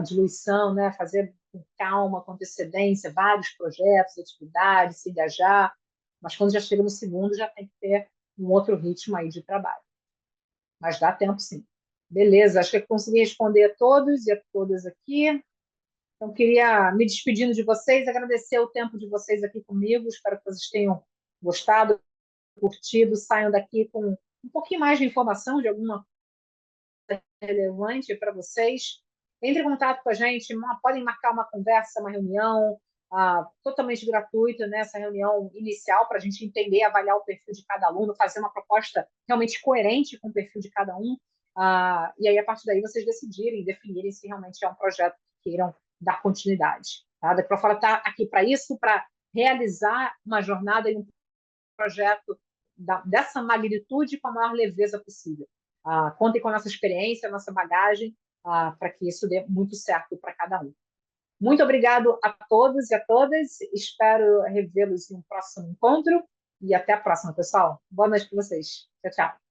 diluição, né? Fazer com calma, com antecedência, vários projetos, atividades, se engajar. Mas quando já chega no segundo, já tem que ter um outro ritmo aí de trabalho. Mas dá tempo, sim. Beleza, acho que eu consegui responder a todos e a todas aqui. Então, queria me despedindo de vocês, agradecer o tempo de vocês aqui comigo. Espero que vocês tenham gostado, curtido, saiam daqui com um pouquinho mais de informação, de alguma coisa relevante para vocês. Entre em contato com a gente, podem marcar uma conversa, uma reunião totalmente gratuita, né? Essa reunião inicial para a gente entender, avaliar o perfil de cada aluno, fazer uma proposta realmente coerente com o perfil de cada um. E aí, a partir daí, vocês decidirem, definirem se realmente é um projeto que queiram dar continuidade. Tá? Da Profora está aqui para isso, para realizar uma jornada e um projeto dessa magnitude com a maior leveza possível. Contem com a nossa experiência, a nossa bagagem, para que isso dê muito certo para cada um. Muito obrigado a todos e a todas. Espero revê-los em um próximo encontro. E até a próxima, pessoal. Boa noite para vocês. Tchau, tchau.